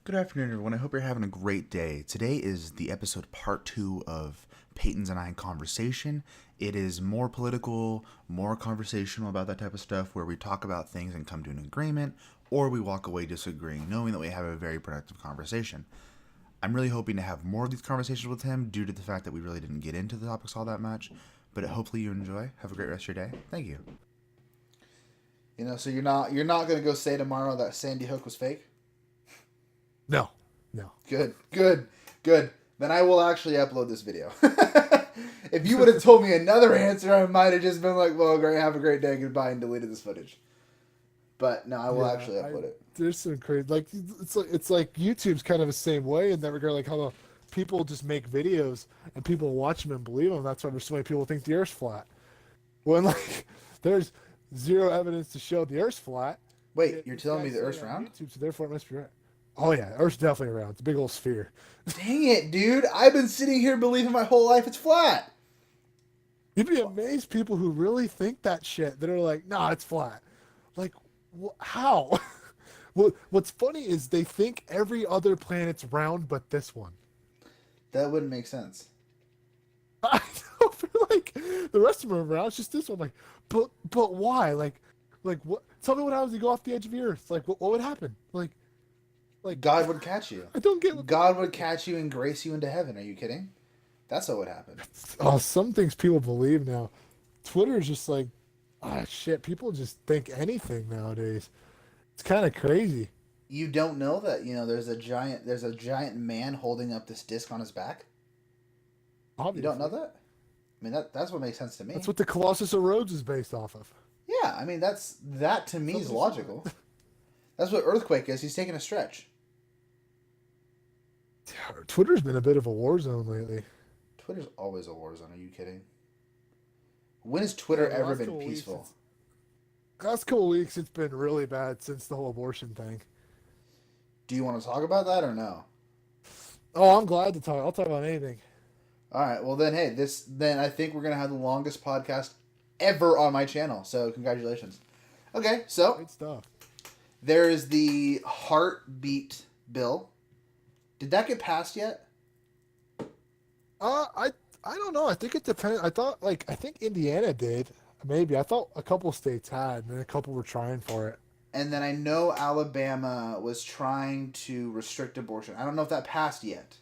Good afternoon, everyone. I hope you're having a great day. Today is the episode part 2 of Peyton's and I conversation. It is more political, more conversational about that type of stuff where we talk about things and come to an agreement, or we walk away disagreeing, knowing that we have a very productive conversation. I'm really hoping to have more of these conversations with him due to the fact that we really didn't get into the topics all that much. But hopefully you enjoy. Have a great rest of your day. Thank you. So you're not gonna go say tomorrow that Sandy Hook was fake. No, no. Good. Then I will actually upload this video. If you would have told me another answer, I might have just been like, "Well, great, have a great day, goodbye," and deleted this footage. But no, I will actually upload it. There's some crazy, like it's like YouTube's kind of the same way in that regard. Like how the people just make videos and people watch them and believe them. That's why there's so many people think the Earth's flat. When like there's zero evidence to show the Earth's flat. Wait, you're telling me the Earth's round? YouTube, so therefore it must be right. Oh yeah, Earth's definitely round. It's a big old sphere. Dang it, dude! I've been sitting here believing my whole life it's flat. You'd be amazed people who really think that shit. That are like, nah, it's flat. Like, how? What's funny is they think every other planet's round, but this one. That wouldn't make sense. I know, but like the rest of them are round. It's just this one. Like, but why? Like what? Tell me what happens if you go off the edge of the Earth. Like, what would happen? Like God would catch you. I don't get what God would catch you and grace you into heaven. Are you kidding? That's what would happen. Oh, some things people believe now. Twitter is just like, shit. People just think anything nowadays. It's kind of crazy. You don't know that there's a giant man holding up this disc on his back. Obviously. You don't know that? I mean that's what makes sense to me. That's what the Colossus of Rhodes is based off of. Yeah, I mean that to me is logical. That's what earthquake is. He's taking a stretch. Twitter's been a bit of a war zone lately. Twitter's always a war zone. Are you kidding? When has Twitter ever been peaceful? Last couple weeks, it's been really bad since the whole abortion thing. Do you want to talk about that or no? Oh, I'm glad to talk. I'll talk about anything. All right. Well, then, hey, then I think we're gonna have the longest podcast ever on my channel. So congratulations. Okay, so Great stuff. there is the heartbeat bill. Did that get passed yet? I don't know. I think it depends. I think Indiana did. Maybe I thought a couple states had, and then a couple were trying for it. And then I know Alabama was trying to restrict abortion. I don't know if that passed yet,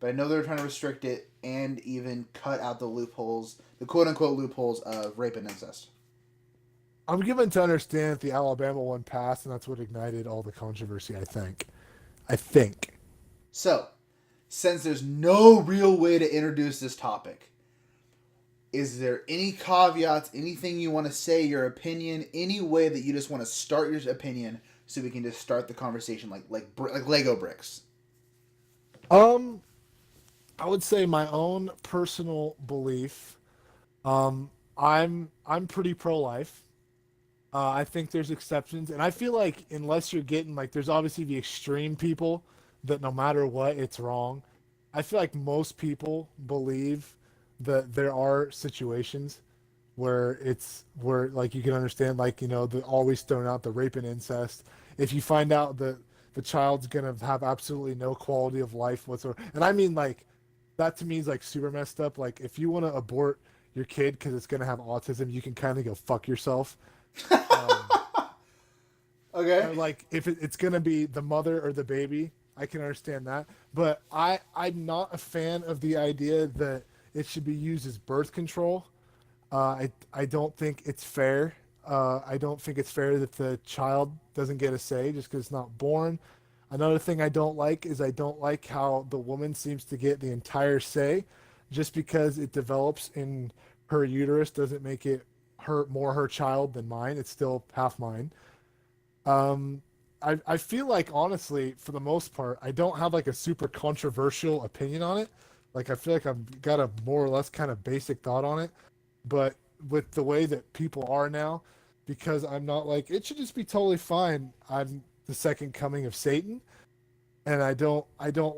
but I know they were trying to restrict it and even cut out the loopholes, the quote-unquote loopholes of rape and incest. I'm given to understand that the Alabama one passed, and that's what ignited all the controversy. I think. So, since there's no real way to introduce this topic, is there any caveats, anything you want to say, your opinion, any way that you just want to start your opinion so we can just start the conversation like Lego bricks? I would say my own personal belief. I'm pretty pro-life. I think there's exceptions, and I feel like unless you're getting like, there's obviously the extreme people that no matter what, it's wrong. I feel like most people believe that there are situations where like you can understand, like, the always throwing out the rape and incest. If you find out that the child's gonna have absolutely no quality of life whatsoever, and I mean, like, that to me is like super messed up. Like, if you want to abort your kid because it's gonna have autism, you can kind of go fuck yourself. Okay. Or like, if it's gonna be the mother or the baby, I can understand that. But I'm not a fan of the idea that it should be used as birth control. I don't think it's fair. I don't think it's fair that the child doesn't get a say just because it's not born. Another thing I don't like is I don't like how the woman seems to get the entire say. Just because it develops in her uterus doesn't make it her child than mine. It's still half mine. I feel like, honestly, for the most part, I don't have like a super controversial opinion on it. Like, I feel like I've got a more or less kind of basic thought on it. But with the way that people are now, because I'm not like, it should just be totally fine. I'm the second coming of Satan. And I don't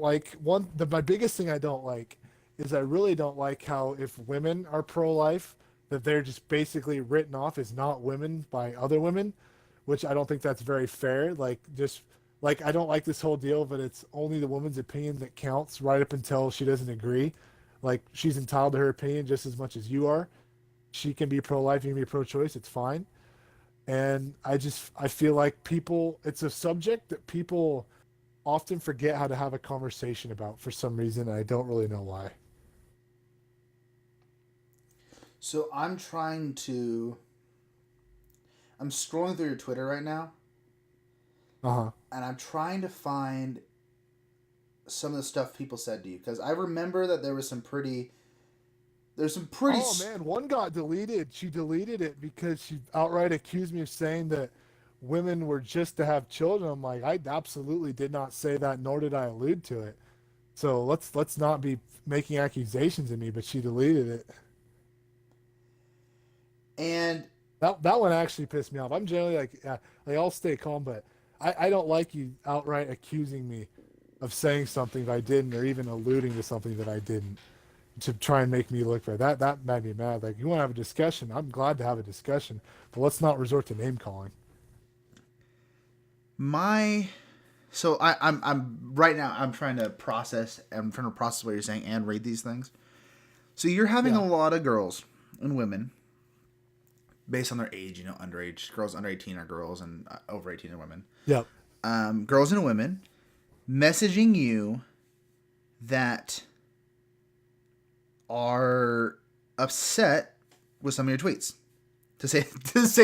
like my biggest thing I don't like is I really don't like how if women are pro-life, that they're just basically written off as not women by other women, which I don't think that's very fair. Like, just like I don't like this whole deal, but it's only the woman's opinion that counts right up until she doesn't agree. Like she's entitled to her opinion just as much as you are. She can be pro-life, you can be pro-choice. It's fine. And I feel like people, it's a subject that people often forget how to have a conversation about for some reason. And I don't really know why. So I'm scrolling through your Twitter right now, Uh-huh. and I'm trying to find some of the stuff people said to you, because I remember that there's some pretty. Oh man, one got deleted. She deleted it because she outright accused me of saying that women were just to have children. I'm like, I absolutely did not say that, nor did I allude to it. So let's not be making accusations of me. But she deleted it. And That one actually pissed me off. I'm generally like, yeah, like I'll stay calm, but I don't like you outright accusing me of saying something if I didn't, or even alluding to something that I didn't, to try and make me look bad. That made me mad. Like, you want to have a discussion? I'm glad to have a discussion, but let's not resort to name calling. I'm right now. I'm trying to process. I'm trying to process what you're saying and read these things. So you're having Yeah. a lot of girls and women, based on their age. You know, underage girls under 18 are girls, and over 18 are women. Yep. Girls and women messaging you that are upset with some of your tweets. To say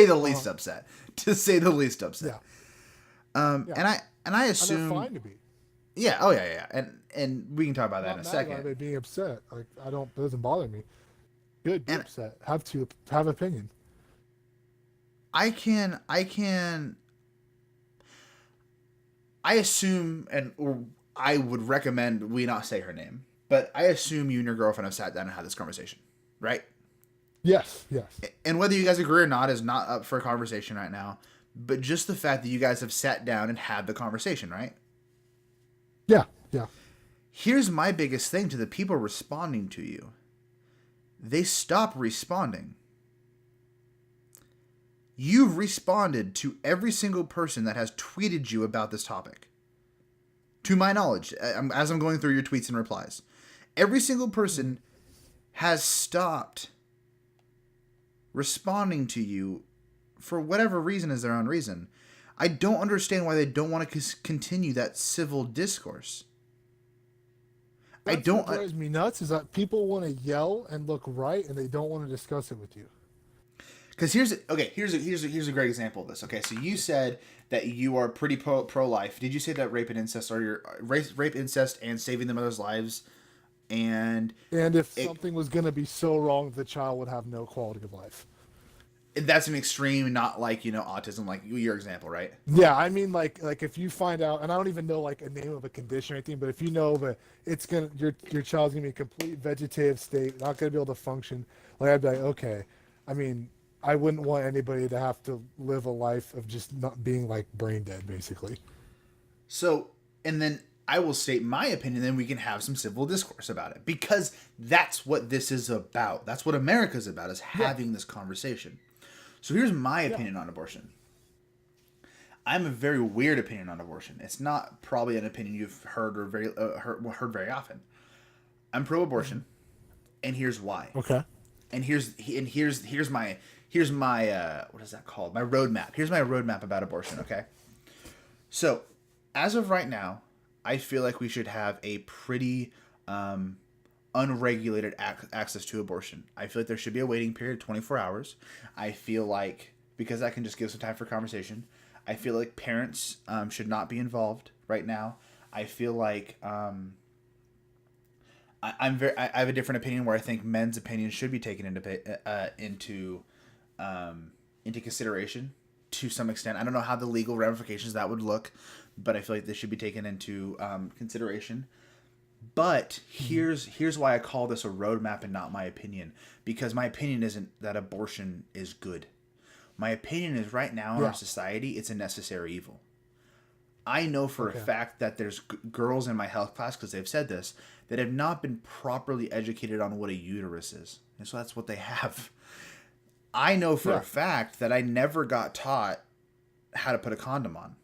the least upset. To say the least upset. Yeah. And I assume. And they're fine to be. Yeah. Oh yeah. And we can talk about that in a second. By being upset, like it doesn't bother me. Good, be upset. Have opinion. I assume, or I would recommend we not say her name, but I assume you and your girlfriend have sat down and had this conversation, right? Yes. And whether you guys agree or not is not up for conversation right now, but just the fact that you guys have sat down and had the conversation, right? Yeah. Here's my biggest thing to the people responding to you. They stop responding. You've responded to every single person that has tweeted you about this topic. To my knowledge, as I'm going through your tweets and replies, every single person has stopped responding to you for whatever reason is their own reason. I don't understand why they don't want to continue that civil discourse. What drives me nuts is that people want to yell and look right, and they don't want to discuss it with you. Because here's a great example of this. Okay, so you said that you are pretty pro life. Did you say that rape and incest are your rape, incest, and saving the mother's lives, and if something was going to be so wrong, the child would have no quality of life. That's an extreme, not like autism, like your example, right? Yeah, I mean like if you find out, and I don't even know like a name of a condition or anything, but if you know that it's gonna your child's gonna be a complete vegetative state, not gonna be able to function, like I'd be like, okay. I mean, I wouldn't want anybody to have to live a life of just not being like brain dead, basically. So, and then I will state my opinion, then we can have some civil discourse about it, because that's what this is about. That's what America's about, is having this conversation. So here's my opinion on abortion. I have a very weird opinion on abortion. It's not probably an opinion you've heard or heard very often. I'm pro-abortion, and here's why. Okay. And here's my what is that called? My roadmap. Here's my roadmap about abortion. Okay. So, as of right now, I feel like we should have a pretty unregulated access to abortion. I feel like there should be a waiting period of 24 hours. I feel like, because that can just give some time for conversation, I feel like parents should not be involved right now. I feel like I have a different opinion where I think men's opinions should be taken into consideration to some extent. I don't know how the legal ramifications of that would look, but I feel like this should be taken into consideration. But here's why I call this a roadmap and not my opinion. Because my opinion isn't that abortion is good. My opinion is right now in our society, it's a necessary evil. I know for a fact that there's girls in my health class, because they've said this, that have not been properly educated on what a uterus is. And so that's what they have. I know for a fact that I never got taught how to put a condom on.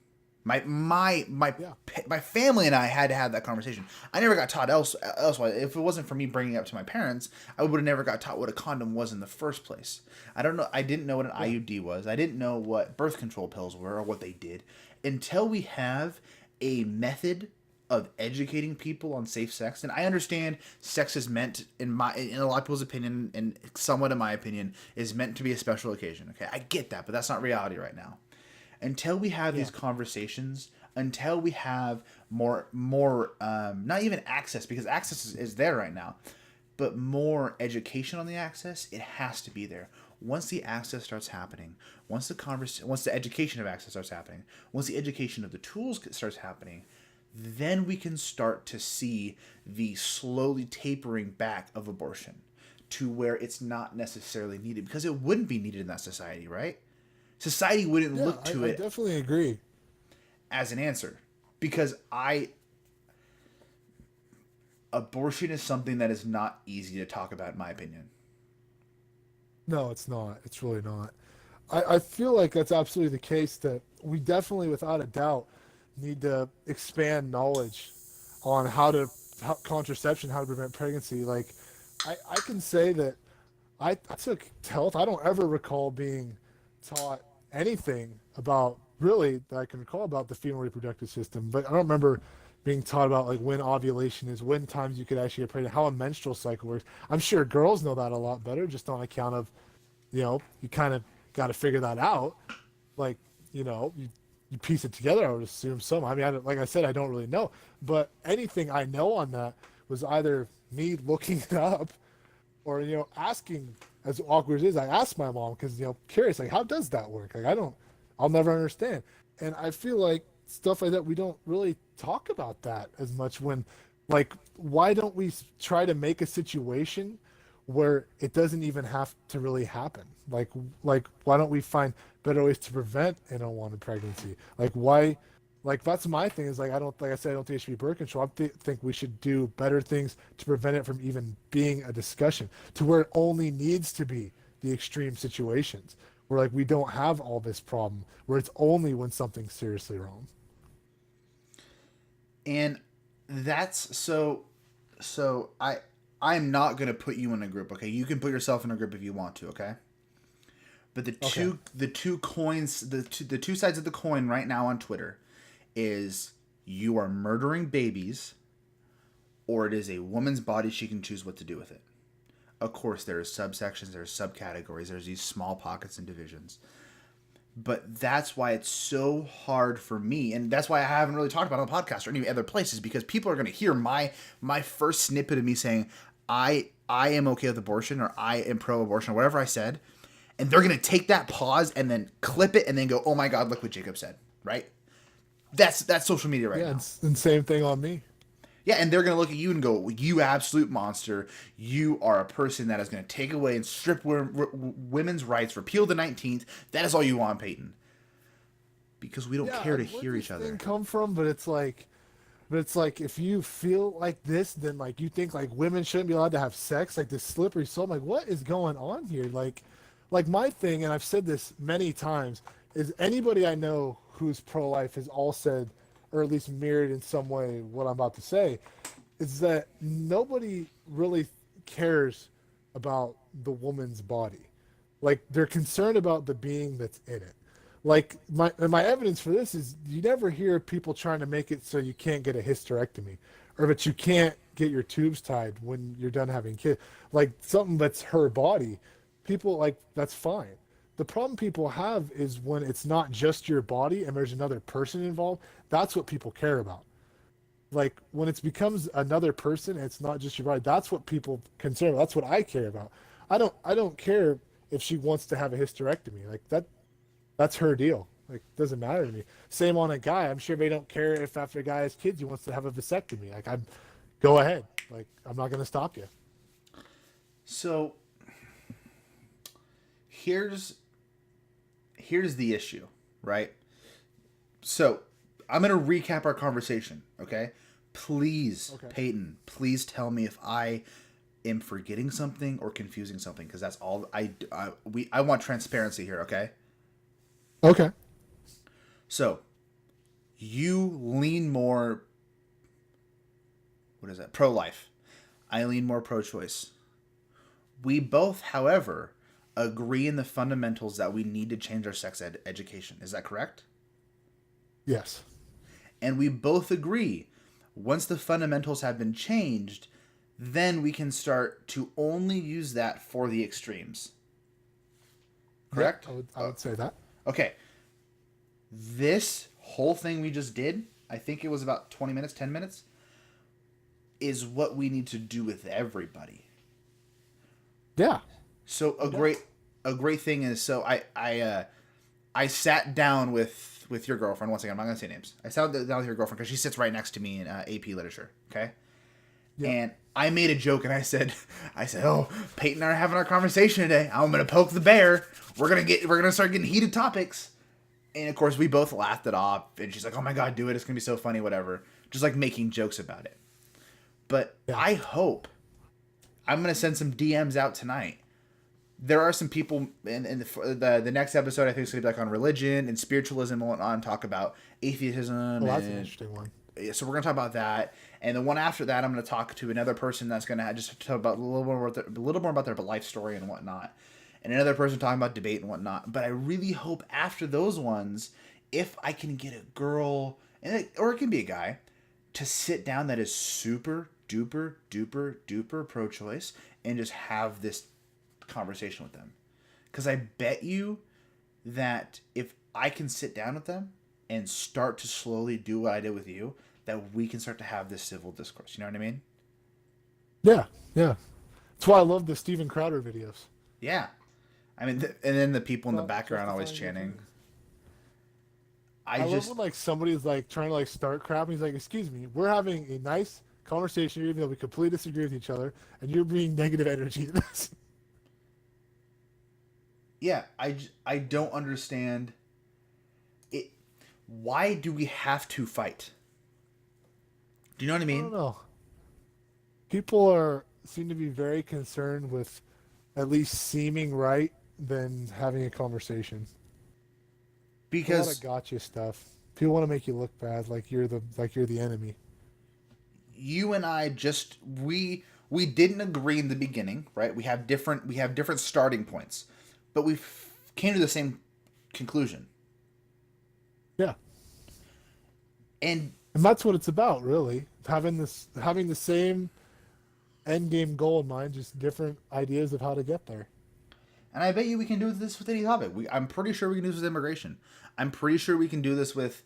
Yeah. My family and I had to have that conversation. I never got taught elsewise. If it wasn't for me bringing it up to my parents, I would have never got taught what a condom was in the first place. I don't know. I didn't know what an Yeah. IUD was. I didn't know what birth control pills were or what they did until we have a method of educating people on safe sex. And I understand sex is meant in a lot of people's opinion, and somewhat in my opinion, is meant to be a special occasion. Okay, I get that, but that's not reality right now. Until we have these conversations, until we have more not even access, because access is there right now, but more education on the access, it has to be there. Once the access starts happening, once the education of access starts happening, once the education of the tools starts happening, then we can start to see the slowly tapering back of abortion to where it's not necessarily needed, because it wouldn't be needed in that society, right? Society wouldn't Yeah, look to I it definitely agree. as an answer, because abortion is something that is not easy to talk about, in my opinion. No, it's not. It's really not. I feel like that's absolutely the case, that we definitely, without a doubt, need to expand knowledge on how contraception, how to prevent pregnancy. Like, I can say that I took health. I don't ever recall being taught anything about, really, that I can recall about the female reproductive system, but I don't remember being taught about like when ovulation is, when times you could actually get pregnant, how a menstrual cycle works. I'm sure girls know that a lot better, just on account of, you kind of got to figure that out. Like, you piece it together, I would assume some. I mean, like I said, I don't really know, but anything I know on that was either me looking it up, or asking. As awkward as it is, I asked my mom, because curious, like, how does that work? Like, I'll never understand. And I feel like stuff like that, we don't really talk about that as much. When, like, why don't we try to make a situation where it doesn't even have to really happen? Like why don't we find better ways to prevent an unwanted pregnancy? Like, why? Like, that's my thing, is like, like I said, I don't think it should be birth control. Think we should do better things to prevent it from even being a discussion, to where it only needs to be the extreme situations where, like, we don't have all this problem, where it's only when something's seriously wrong. And that's so I'm not going to put you in a group, okay? You can put yourself in a group if you want to, okay? But Okay. the two sides of the coin right now on Twitter is, you are murdering babies, or it is a woman's body, she can choose what to do with it. Of course, there are subsections, there are subcategories, there's these small pockets and divisions. But that's why it's so hard for me, and that's why I haven't really talked about it on the podcast or any other places, because people are going to hear my first snippet of me saying I am okay with abortion, or I am pro-abortion, or whatever I said, and they're going to take that pause and then clip it and then go, "Oh my God, look what Jacob said," right? That's social media right Yeah, now. and same thing on me. Yeah, and they're going to look at you and go, "You absolute monster. You are a person that is going to take away and strip women's rights, repeal the 19th. That is all you want, Peyton." Because we don't Yeah, care to and where hear does each this thing other. come from? But it's like, if you feel like this, then, like, you think like women shouldn't be allowed to have sex, like this slippery slope. I'm like, what is going on here? Like my thing, and I've said this many times, is anybody I know who's pro-life has all said, or at least mirrored in some way what I'm about to say, is that nobody really cares about the woman's body. Like, they're concerned about the being that's in it. Like, my evidence for this is, you never hear people trying to make it so you can't get a hysterectomy, or that you can't get your tubes tied when you're done having kids. Like, something that's her body, people, like, that's fine. The problem people have is when it's not just your body and there's another person involved. That's what people care about. Like, when it becomes another person and it's not just your body, that's what people concern about. That's what I care about. I don't care if she wants to have a hysterectomy. Like, that's her deal. Like, it doesn't matter to me. Same on a guy. I'm sure they don't care if after a guy has kids he wants to have a vasectomy. Like, I'm go ahead. Like, I'm not gonna stop you. So here's here's the issue, right? So I'm gonna recap our conversation, okay? Please, Okay. Peyton, please tell me if I am forgetting something or confusing something, because that's all I want transparency here, okay? Okay. So You lean more, what is that? Pro-life. I lean more pro-choice. We both, however, agree in the fundamentals that we need to change our sex education. Is that correct? Yes. And we both agree once the fundamentals have been changed, then we can start to only use that for the extremes. Correct? Yeah, I would say that. Okay. This whole thing we just did, I think it was about 20 minutes, 10 minutes, is what we need to do with everybody. Yeah. So a great thing is, so I sat down with your girlfriend. Once again, I'm not gonna say names. I sat down with your girlfriend because she sits right next to me in AP Literature. Okay, Yeah. and I made a joke and I said, oh, Peyton and I are having our conversation today. I'm gonna poke the bear. We're gonna start getting heated topics, and of course we both laughed it off. And she's like, oh my god, do it. It's gonna be so funny. Whatever. Just like making jokes about it. But Yeah. I hope I'm gonna send some DMs out tonight. There are some people in the next episode. I think it's gonna be like on religion and spiritualism and whatnot, and talk about atheism. Well, that's an interesting one. So we're gonna talk about that, and the one after that, I'm gonna talk to another person that's gonna just talk about a little more about their life story and whatnot, and another person talking about debate and whatnot. But I really hope after those ones, if I can get a girl or it can be a guy, to sit down that is super duper pro-choice and just have this conversation with them, because I bet you that if I can sit down with them and start to slowly do what I did with you, that we can start to have this civil discourse. You know what I mean? Yeah. That's why I love the Steven Crowder videos. Yeah. I mean, and then the people in the Well, background always justifying chanting. difference. I love just when like somebody's like trying to like start crap and he's like, excuse me, we're having a nice conversation even though we completely disagree with each other and you're bringing negative energy to this. yeah, I don't understand it. Why do we have to fight? Do you know what I I mean? don't know. People seem to be very concerned with at least seeming right than having a conversation. A lot Because of gotcha stuff. People want to make you look bad, like you're the enemy. you and I just we didn't agree in the beginning, right? We have different starting points, but we came to the same conclusion. Yeah, And and that's what it's about, really. Having the same end game goal in mind, just different ideas of how to get there. I bet you we can do this with any topic. I'm pretty sure we can do this with immigration. I'm pretty sure we can do this with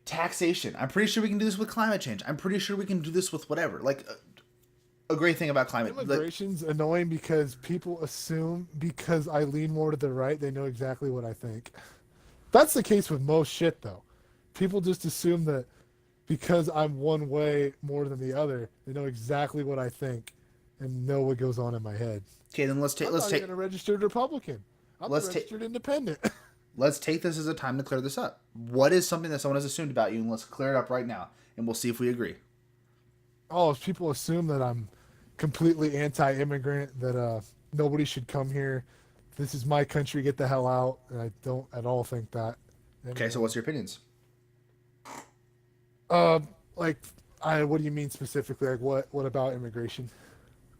taxation. I'm pretty sure we can do this with climate change. I'm pretty sure we can do this with whatever. Like a great thing about climate. Immigration's annoying because people assume because I lean more to the right, they know exactly what I think. That's the case with most shit, though. People just assume that because I'm one way more than the other, they know exactly what I think and know what goes on in my head. Okay, then I'm not even a registered Republican. I'm a registered independent. let's take this as a time to clear this up. What is something that someone has assumed about you, and let's clear it up right now, and we'll see if we agree. Oh, if people assume that I'm completely anti-immigrant, that nobody should come here, this is my country, get the hell out, and I don't at all think that. Okay, so what's your opinions? Like, what do you mean specifically? Like, what about immigration?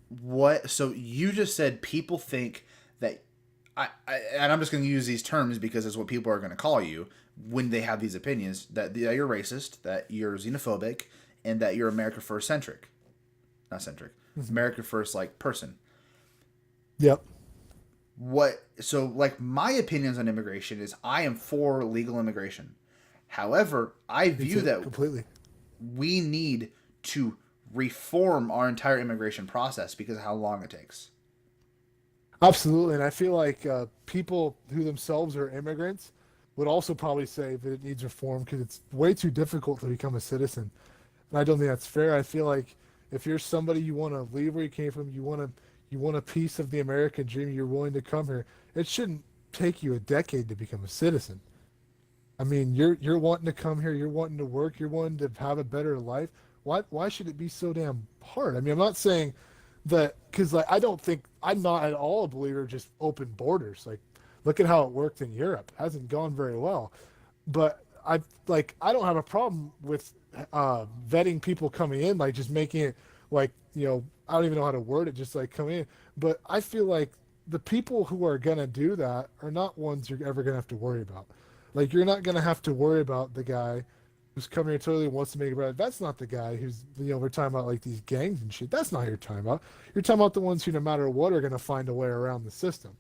What? So you just said people think that and I'm just going to use these terms because it's what people are going to call you when they have these opinions, that you're racist, that you're xenophobic, and that you're America First centric. Not centric. America First, like, person. Yep. So like my opinions on immigration is I am for legal immigration. However, I view that completely. We need to reform our entire immigration process because of how long it takes. Absolutely, and I feel like people who themselves are immigrants would also probably say that it needs reform because it's way too difficult to become a citizen. And I don't think that's fair. I feel like if you're somebody, you want to leave where you came from, you want a piece of the American dream, you're willing to come here, it shouldn't take you a decade to become a citizen. I mean, you're wanting to come here, you're wanting to work, you're wanting to have a better life. Why should it be so damn hard? I mean, I'm not saying that because like I'm not at all a believer of just open borders. Like, look at how it worked in Europe. It hasn't gone very well. But I don't have a problem with vetting people coming in, like just making it like, I don't even know how to word it, just like come in. But I feel like the people who are gonna do that are not ones you're ever gonna have to worry about. Like you're not gonna have to worry about the guy who's coming here totally wants to make it better. That's not the guy who's, we're talking about like these gangs and shit. That's not who you're talking about. You're talking about the ones who, no matter what, are gonna find a way around the system.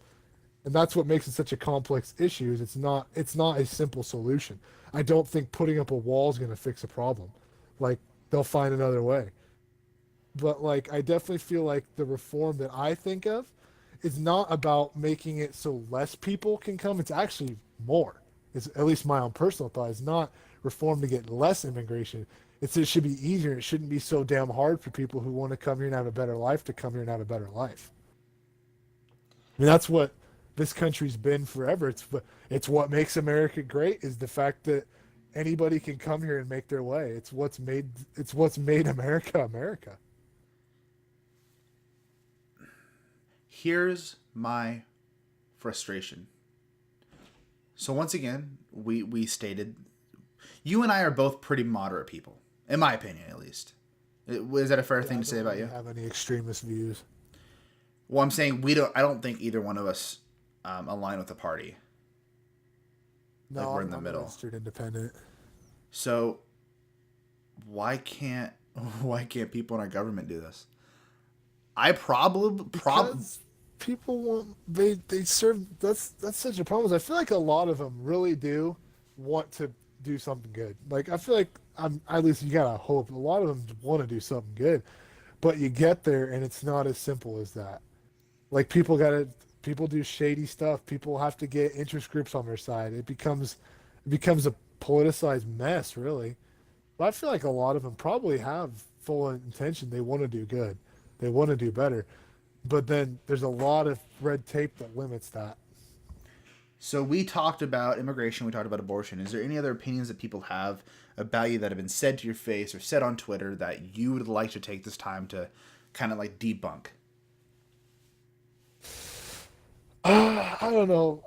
And that's what makes it such a complex issue. Is it's not a simple solution. I don't think putting up a wall is going to fix a problem. Like they'll find another way. But like I definitely feel like the reform that I think of is not about making it so less people can come. It's actually more. It's at least my own personal thought. It's not reform to get less immigration. It should be easier. It shouldn't be so damn hard for people who want to come here and have a better life to come here and have a better life. I mean, that's what this country's been forever. It's what makes America great, is the fact that anybody can come here and make their way. It's what's made America America. Here's my frustration. So once again, we stated you and I are both pretty moderate people, in my opinion, at least. Is that a fair thing to say about you? I don't have any extremist views. Well, I'm saying I don't think either one of us align with the party. No, like we're in the I'm middle. registered independent. So why can't people in our government do this? I probably people want they serve. That's such a problem. I feel like a lot of them really do want to do something good. Like I feel like at least you gotta hope. A lot of them want to do something good, but you get there and it's not as simple as that. Like people do shady stuff. People have to get interest groups on their side. It becomes a politicized mess, really. But I feel like a lot of them probably have full intention. They want to do good. They want to do better. But then there's a lot of red tape that limits that. So we talked about immigration. We talked about abortion. Is there any other opinions that people have about you that have been said to your face or said on Twitter that you would like to take this time to kind of like debunk? I don't know.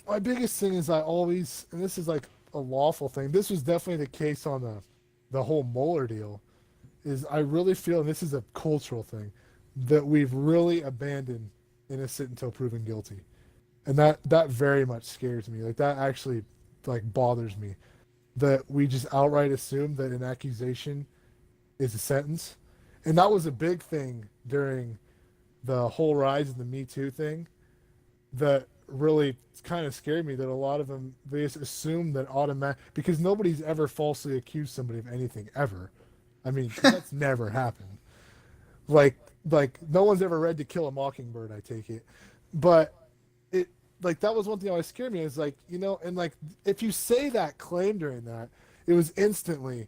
My biggest thing is I always, and this is like a lawful thing. This was definitely the case on the whole Mueller deal. Is I really feel, and this is a cultural thing, that we've really abandoned innocent until proven guilty, and that very much scares me. Like that actually like bothers me, that we just outright assume that an accusation is a sentence, and that was a big thing during the whole rise of the Me Too thing. That really kind of scared me, that a lot of them, they just assume that because nobody's ever falsely accused somebody of anything ever. I mean, that's never happened. Like no one's ever read To Kill a Mockingbird, I take it. But it, like, that was one thing that always scared me, is like, and like, if you say that claim during that, it was instantly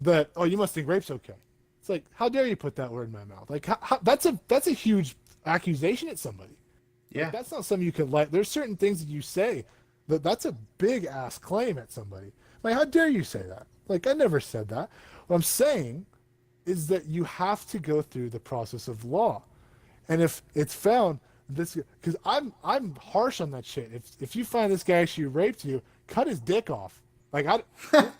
that, oh, you must think rape's okay. It's like, how dare you put that word in my mouth? Like, that's a huge accusation at somebody. Yeah. Like, that's not something you can let. There's certain things that you say that's a big ass claim at somebody. Like, how dare you say that? Like, I never said that. What I'm saying is that you have to go through the process of law, and if it's found this, because I'm harsh on that shit. If you find this guy actually raped you, cut his dick off. Like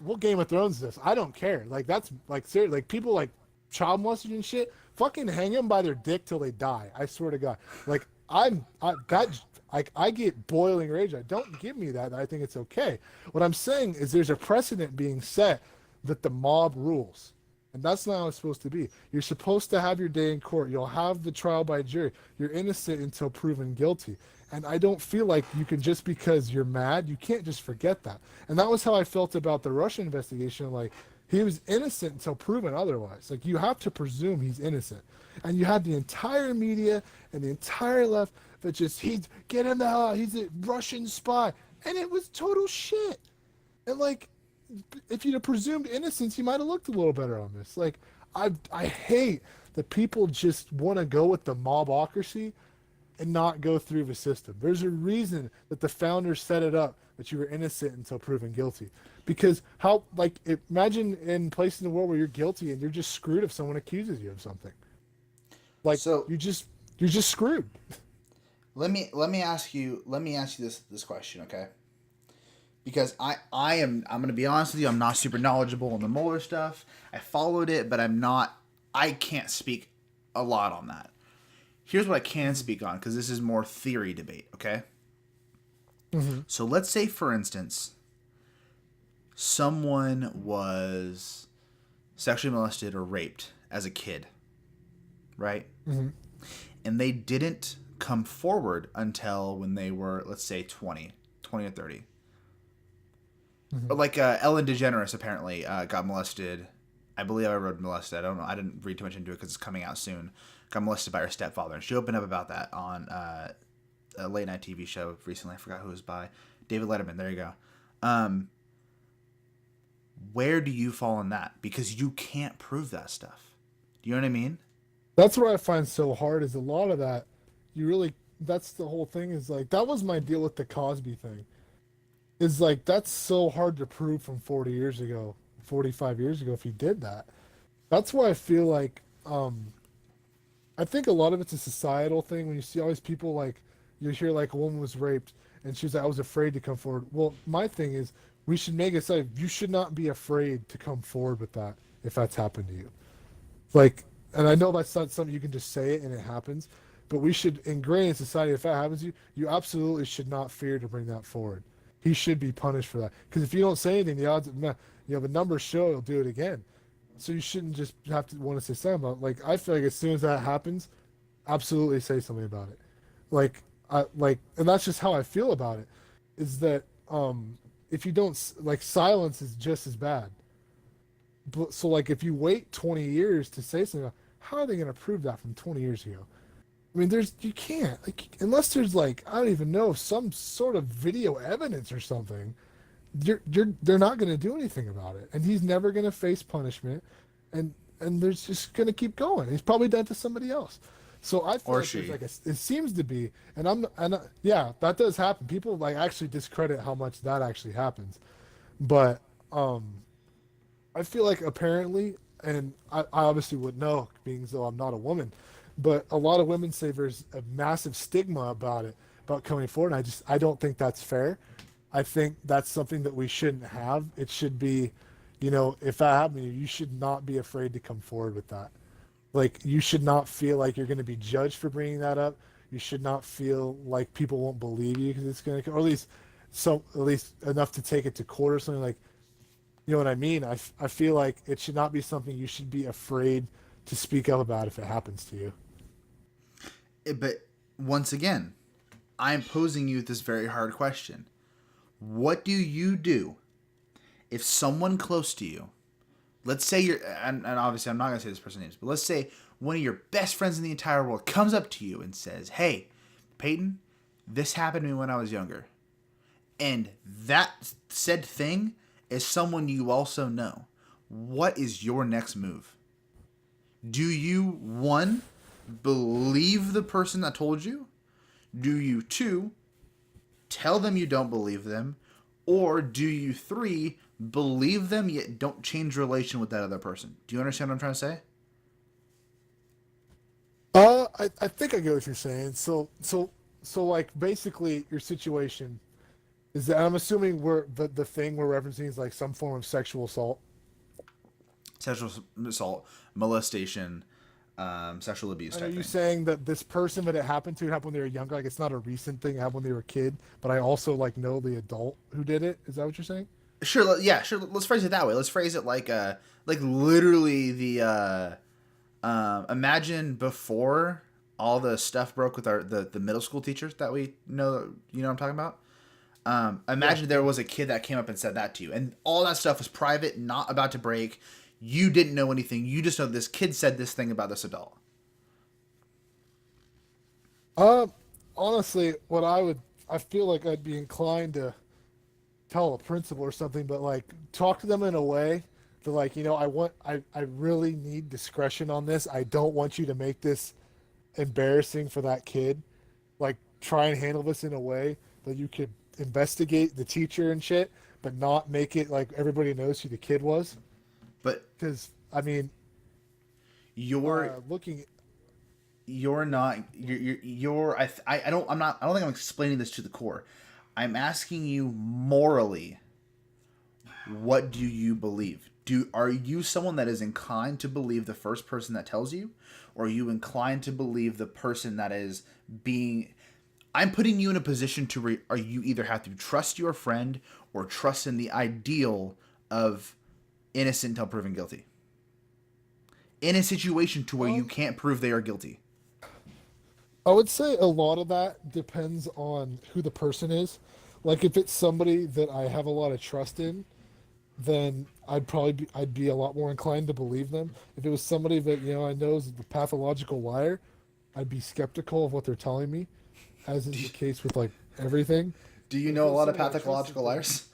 we'll Game of Thrones this. I don't care. Like that's like seriously, like people like child molested and shit. Fucking hang them by their dick till they die. I swear to God. Like I get boiling rage. Don't give me that. I think it's okay. What I'm saying is there's a precedent being set that the mob rules. And that's not how it's supposed to be. You're supposed to have your day in court. You'll have the trial by jury. You're innocent until proven guilty. And I don't feel like you can, just because you're mad, you can't just forget that. And that was how I felt about the Russian investigation. Like, he was innocent until proven otherwise. Like, you have to presume he's innocent. And you had the entire media and the entire left that just, get him the hell out. He's a Russian spy. And it was total shit. And like, if you'd have presumed innocence, you might have looked a little better on this. Like, I hate that people just want to go with the mobocracy and not go through the system. There's a reason that the founders set it up that you were innocent until proven guilty. Because imagine in places in the world where you're guilty and you're just screwed if someone accuses you of something. Like, so you're just screwed. Let me ask you this question, okay? because I'm going to be honest with you, I'm not super knowledgeable on the Mueller stuff. I followed it, but I can't speak a lot on that. Here's what I can speak on, because this is more theory debate, okay? Mm-hmm. So let's say, for instance, someone was sexually molested or raped as a kid, right? Mm-hmm. And they didn't come forward until when they were, let's say, 20 or 30. Mm-hmm. But like Ellen DeGeneres apparently got molested. I believe I wrote molested. I don't know. I didn't read too much into it because it's coming out soon. Got molested by her stepfather. And she opened up about that on a late night TV show recently. I forgot who it was by. David Letterman. There you go. Where do you fall in that? Because you can't prove that stuff. Do you know what I mean? That's what I find so hard is a lot of that. That's the whole thing is like, that was my deal with the Cosby thing. Is like, that's so hard to prove from 40 years ago, 45 years ago if you did that. That's why I feel like, I think a lot of it's a societal thing when you see all these people like, you hear like a woman was raped and she was like, I was afraid to come forward. Well, my thing is, we should make it so you should not be afraid to come forward with that if that's happened to you. Like, and I know that's not something you can just say it and it happens, but we should ingrain in society, if that happens to you, you absolutely should not fear to bring that forward. He should be punished for that. Because if you don't say anything, the odds, the numbers show he'll do it again. So you shouldn't just have to want to say something about it. Like, I feel like as soon as that happens, absolutely say something about it. And that's just how I feel about it. Is that if you don't, like, silence is just as bad. But, so like if you wait 20 years to say something, how are they going to prove that from 20 years ago? I mean, you can't, like, unless there's like, I don't even know, some sort of video evidence or something. They're not going to do anything about it, and he's never going to face punishment, and there's just going to keep going. He's probably done it to somebody else. So I feel Or like she. there's like it seems to be, yeah, that does happen. People like actually discredit how much that actually happens, but I feel like apparently, and I obviously would know, being as though I'm not a woman, but a lot of women say there's a massive stigma about it, about coming forward. And I don't think that's fair. I think that's something that we shouldn't have. It should be, if that happened to you, you should not be afraid to come forward with that. Like, you should not feel like you're going to be judged for bringing that up. You should not feel like people won't believe you because it's going to, or at least enough to take it to court or something. Like, you know what I mean? I feel like it should not be something you should be afraid to speak up about if it happens to you. But once again, I'm posing you this very hard question. What do you do if someone close to you, let's say and obviously I'm not going to say this person's names, but let's say one of your best friends in the entire world comes up to you and says, hey, Peyton, this happened to me when I was younger. And that said thing is someone you also know. What is your next move? Do you, one, believe the person that told you? Do you, two, tell them you don't believe them? Or do you, three, believe them yet don't change relation with that other person? Do you understand what I'm trying to say? I think I get what you're saying. So like basically your situation is that I'm assuming the thing we're referencing is like some form of sexual assault. Sexual assault, molestation, sexual abuse And type are you thing. saying that this person that it happened when they were younger? Like, it's not a recent thing. It happened when they were a kid, but I also like know the adult who did it. Is that what you're saying? Sure, yeah, sure. Let's phrase it that way. Let's phrase it like literally imagine before all the stuff broke with the middle school teachers that we know. You know what I'm talking about? Imagine there was a kid that came up and said that to you, and all that stuff was private, not about to break. You didn't know anything. You just know this kid said this thing about this adult. Honestly, I feel like I'd be inclined to tell a principal or something, but like talk to them in a way that like, I really need discretion on this. I don't want you to make this embarrassing for that kid. Like, try and handle this in a way that you could investigate the teacher and shit, but not make it like everybody knows who the kid was. But Because I mean, you're looking. you're not you're I don't I'm not I don't think I'm explaining this to the core. I'm asking you morally, what do you believe? Are you someone that is inclined to believe the first person that tells you, or are you inclined to believe the person that is being? I'm putting you in a position to are you either have to trust your friend or trust in the ideal of innocent until proven guilty. In a situation to where you Um, can't prove they are guilty. I would say a lot of that depends on who the person is. Like if it's somebody that I have a lot of trust in, then I'd be a lot more inclined to believe them. If it was somebody that I know is a pathological liar, I'd be skeptical of what they're telling me, as is the case with like everything. Do you But if it know a was lot of somebody I trusted, pathological then liars?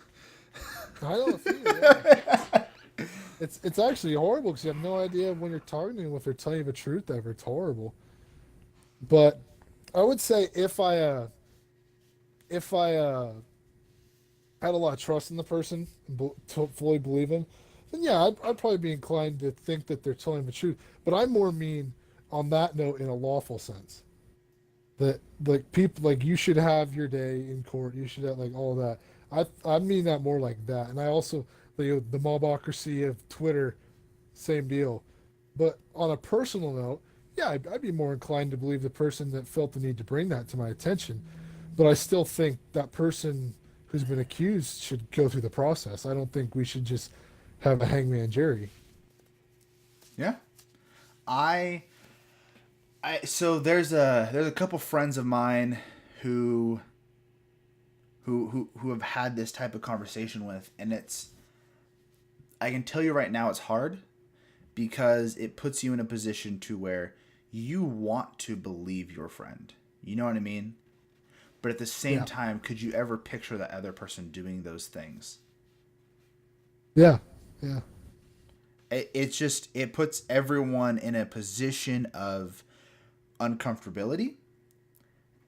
I know a few. Yeah, it's actually horrible because you have no idea when you're talking them if they're telling you the truth ever. It's horrible. But I would say if I had a lot of trust in the person and to fully believe him, then yeah, I'd probably be inclined to think that they're telling the truth. But I more mean on that note in a lawful sense that like people like you should have your day in court. You should have like all that. I mean that more like that. And I also the mobocracy of Twitter, same deal. But on a personal note, yeah, I'd be more inclined to believe the person that felt the need to bring that to my attention. But I still think that person who's been accused should go through the process. I don't think we should just have a hangman jury. Yeah. I so there's a couple friends of mine who who have had this type of conversation with, and it's, I can tell you right now it's hard because it puts you in a position to where you want to believe your friend. You know what I mean? But at the same Yeah. time, could you ever picture that other person doing those things? Yeah. Yeah. It's just, it puts everyone in a position of uncomfortability,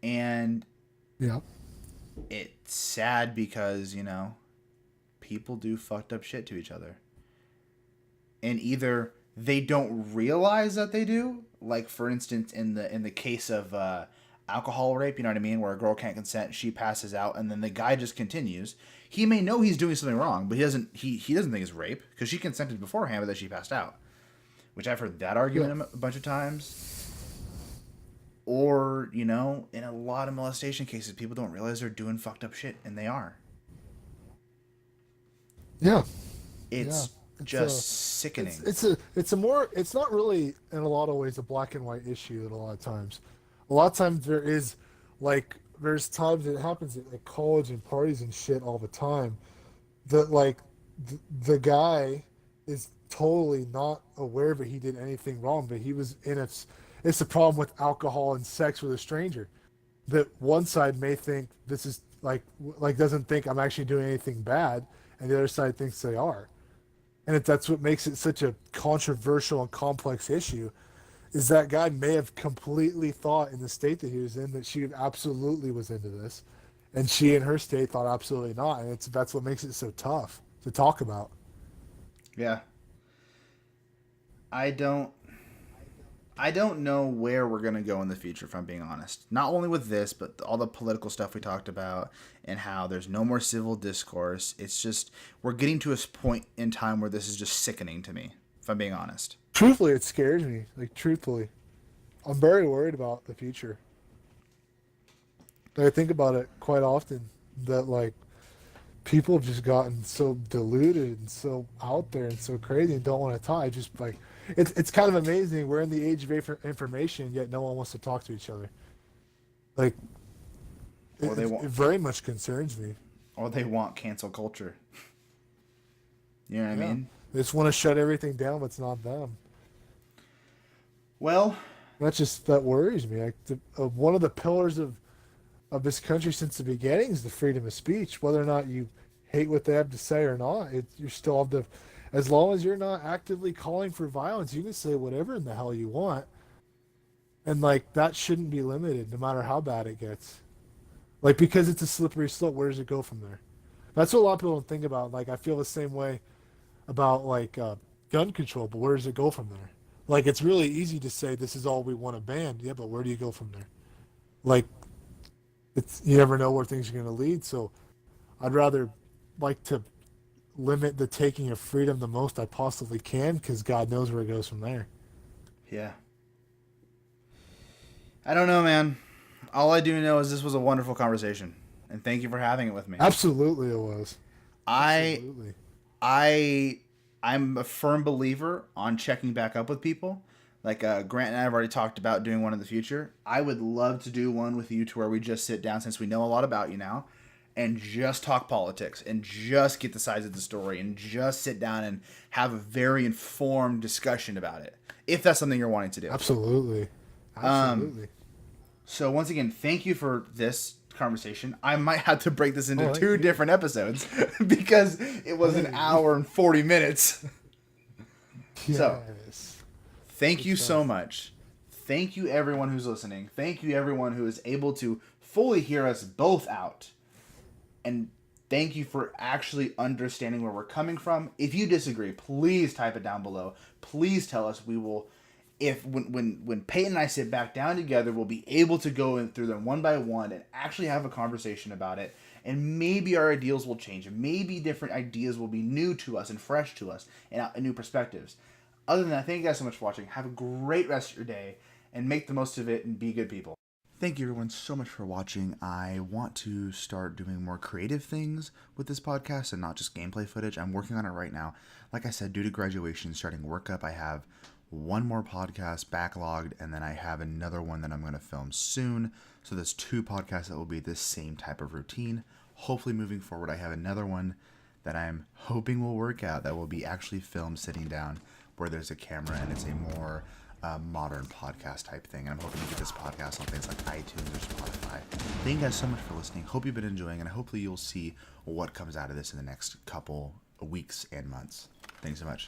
and Yeah. it's sad because people do fucked up shit to each other, and either they don't realize that they do, like for instance in the case of alcohol rape, you know what I mean, where a girl can't consent, she passes out, and then the guy just continues. He may know he's doing something wrong, but he doesn't think it's rape because she consented beforehand, but that she passed out, which I've heard that Yeah. argument a bunch of times. Or, in a lot of molestation cases, people don't realize they're doing fucked up shit, and they are. Yeah. Yeah. It's It's a just sickening. it's a more it's not really in a lot of ways a black and white issue at a lot of times. A lot of times there is like there's times it happens at like college and parties and shit all the time that like the guy is totally not aware that he did anything wrong, but he was in it's the problem with alcohol and sex with a stranger. That one side may think this is like doesn't think I'm actually doing anything bad, and the other side thinks they are. And that's what makes it such a controversial and complex issue is that guy may have completely thought in the state that he was in that she absolutely was into this, and she in her state thought absolutely not, and that's what makes it so tough to talk about. Yeah. I don't I don't know where we're going to go in the future, if I'm being honest. Not only with this, but all the political stuff we talked about and how there's no more civil discourse. It's just, we're getting to a point in time where this is just sickening to me, if I'm being honest. Truthfully, it scares me. Like truthfully, I'm very worried about the future. I think about it quite often that like people have just gotten so diluted and so out there and so crazy and don't want to talk. Just like it's kind of amazing. We're in the age of information, yet no one wants to talk to each other. Like Or they it want, very much concerns me. or they want cancel culture. You know what I Yeah, mean? they just want to shut everything down. But it's not them. Well, That worries me. Like one of the pillars of this country since the beginning is the freedom of speech. Whether or not you hate what they have to say or not, you still have the, as long as you're not actively calling for violence, you can say whatever in the hell you want, and like that shouldn't be limited, no matter how bad it gets. Like because it's a slippery slope, where does it go from there? That's what a lot of people don't think about. Like I feel the same way about like gun control, but where does it go from there? Like it's really easy to say this is all we want to ban, yeah, but where do you go from there? Like it's you never know where things are going to lead. So I'd rather like to limit the taking of freedom the most I possibly can, because God knows where it goes from there. Yeah. I don't know, man. All I do know is this was a wonderful conversation, and thank you for having it with me. Absolutely, it was. I Absolutely. I'm a firm believer on checking back up with people. Like Grant and I have already talked about doing one in the future. I would love to do one with you to where we just sit down, since we know a lot about you now, and just talk politics and just get the sides of the story and just sit down and have a very informed discussion about it. If that's something you're wanting to do. Absolutely. Absolutely. So once again, thank you for this conversation. I might have to break this into thank two you. different episodes because it was an hour and 40 minutes. Yes. So, thank you so much. Thank you everyone who's listening. Thank you everyone who is able to fully hear us both out. And thank you for actually understanding where we're coming from. If you disagree, please type it down below. Please tell us. We will, if when Peyton and I sit back down together, we'll be able to go in through them one by one and actually have a conversation about it. And maybe our ideals will change. Maybe different ideas will be new to us and fresh to us and new perspectives. Other than that, thank you guys so much for watching. Have a great rest of your day and make the most of it and be good people. Thank you everyone so much for watching. I want to start doing more creative things with this podcast and not just gameplay footage. I'm working on it right now. Like I said, due to graduation, starting work up, I have one more podcast backlogged, and then I have another one that I'm going to film soon. So there's 2 podcasts that will be the same type of routine. Hopefully moving forward, I have another one that I'm hoping will work out that will be actually filmed sitting down where there's a camera and it's a more modern podcast type thing. And I'm hoping to get this podcast on things like iTunes or Spotify. Thank you guys so much for listening. Hope you've been enjoying, and hopefully you'll see what comes out of this in the next couple weeks and months. Thanks so much.